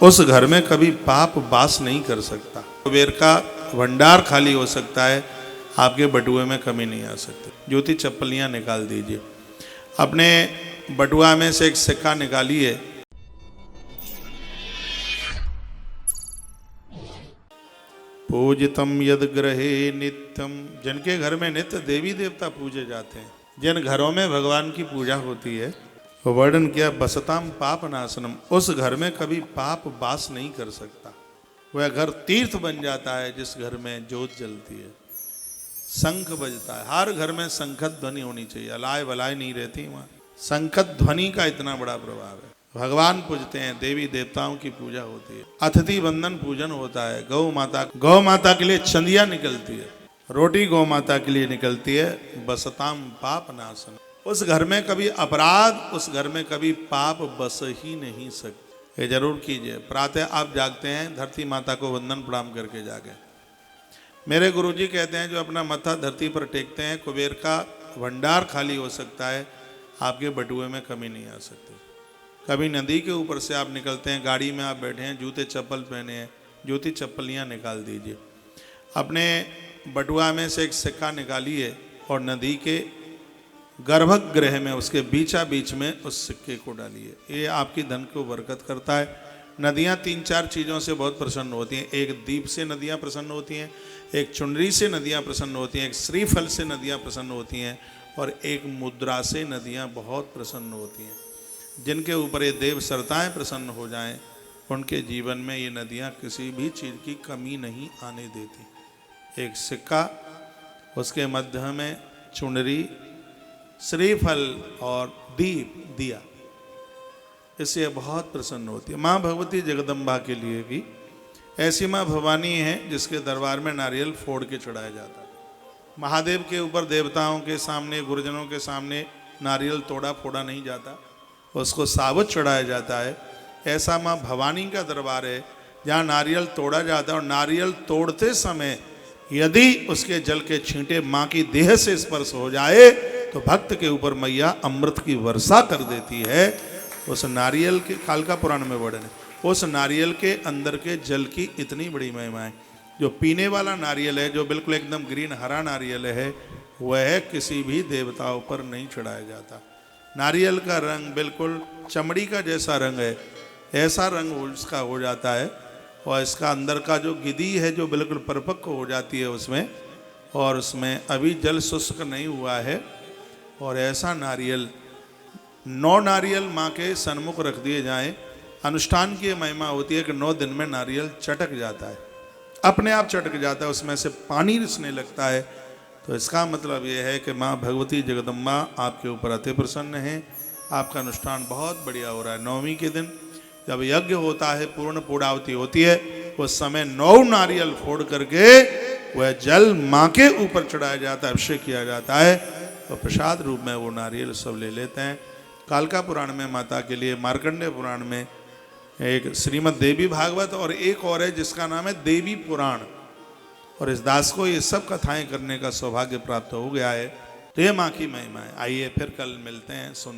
उस घर में कभी पाप वास नहीं कर सकता। कुबेर का भंडार खाली हो सकता है, आपके बटुए में कमी नहीं आ सकती। ज्योति चप्पलियां निकाल दीजिए, अपने बटुआ में से एक सिक्का निकालिए, पूजितम यद ग्रहे नित्यम, जिनके घर में नित्य देवी देवता पूजे जाते हैं, जिन घरों में भगवान की पूजा होती है, वर्णन किया बसताम पाप नाशनम, उस घर में कभी पाप वास नहीं कर सकता। वह घर तीर्थ बन जाता है जिस घर में ज्योत जलती है, शंख बजता है। हर घर में शंखत ध्वनि होनी चाहिए, अलाय बलाय नहीं रहती वहाँ। शंखत ध्वनि का इतना बड़ा प्रभाव है। भगवान पूजते हैं, देवी देवताओं की पूजा होती है, अतिथि बंधन पूजन होता है। गौ माता के लिए चंदिया निकलती है, रोटी गौ माता के लिए निकलती है। बसताम पाप नाशन, उस घर में कभी अपराध, उस घर में कभी पाप बस ही नहीं सकते। ये जरूर कीजिए। प्रातः आप जागते हैं, धरती माता को वंदन प्रणाम करके जागे। मेरे गुरुजी कहते हैं जो अपना मत्था धरती पर टेकते हैं, कुबेर का भंडार खाली हो सकता है, आपके बटुए में कमी नहीं आ सकती। कभी नदी के ऊपर से आप निकलते हैं, गाड़ी में आप बैठे हैं, जूते चप्पल पहने हैं, जूती चप्पलियाँ निकाल दीजिए, अपने बटुआ में से एक सिक्का निकालिए और नदी के गर्भगृह में, उसके बीचा बीच में उस सिक्के को डालिए। ये आपकी धन को बरकत करता है। नदियाँ 3-4 चीज़ों से बहुत प्रसन्न होती हैं। एक दीप से नदियाँ प्रसन्न होती हैं, एक चुनरी से नदियाँ प्रसन्न होती हैं, एक श्रीफल से नदियाँ प्रसन्न होती हैं, और एक मुद्रा से नदियाँ बहुत प्रसन्न होती हैं। जिनके ऊपर ये देव सरताएँ प्रसन्न हो जाएं, उनके जीवन में ये नदियाँ किसी भी चीज़ की कमी नहीं आने देती। एक सिक्का, उसके मध्य में चुनरी, श्रीफल और दीप दिया, इससे बहुत प्रसन्न होती है। माँ भगवती जगदम्बा के लिए भी ऐसी माँ भवानी है जिसके दरबार में नारियल फोड़ के चढ़ाया जाता है। महादेव के ऊपर देवताओं के सामने, गुरुजनों के सामने नारियल तोड़ा फोड़ा नहीं जाता, उसको साबुत चढ़ाया जाता है। ऐसा माँ भवानी का दरबार है जहाँ नारियल तोड़ा जाता है, और नारियल तोड़ते समय यदि उसके जल के छींटे माँ की देह से स्पर्श हो जाए तो भक्त के ऊपर मैया अमृत की वर्षा कर देती है। उस नारियल के, कालका पुराण में वर्णन है, उस नारियल के अंदर के जल की इतनी बड़ी महिमा है। जो पीने वाला नारियल है, जो बिल्कुल एकदम ग्रीन हरा नारियल है, वह किसी भी देवताओं पर नहीं चढ़ाया जाता। नारियल का रंग बिल्कुल चमड़ी का जैसा रंग है, ऐसा रंग उसका हो जाता है, और इसका अंदर का जो गिदी है जो बिल्कुल परिपक्व हो जाती है उसमें, और उसमें अभी जल शुष्क नहीं हुआ है। और ऐसा नारियल 9 नारियल माँ के सन्मुख रख दिए जाएं। अनुष्ठान की महिमा होती है कि 9 दिन में नारियल चटक जाता है, अपने आप चटक जाता है, उसमें से पानी रिसने लगता है। तो इसका मतलब ये है कि माँ भगवती जगदम्बा आपके ऊपर अति प्रसन्न है। आपका अनुष्ठान बहुत बढ़िया हो रहा है। 9वीं के दिन जब यज्ञ होता है, पूर्ण पूर्णावती होती है, उस समय 9 नारियल फोड़ करके वह जल माँ के ऊपर चढ़ाया जाता है, अभिषेक किया जाता है, और प्रसाद रूप में वो नारियल सब ले लेते हैं। कालका पुराण में माता के लिए, मार्कंडेय पुराण में एक श्रीमद् देवी भागवत, और एक और है जिसका नाम है देवी पुराण। और इस दास को ये सब कथाएं करने का सौभाग्य प्राप्त हो गया है। तो ये माँ की महिमा है। आइए फिर कल मिलते हैं।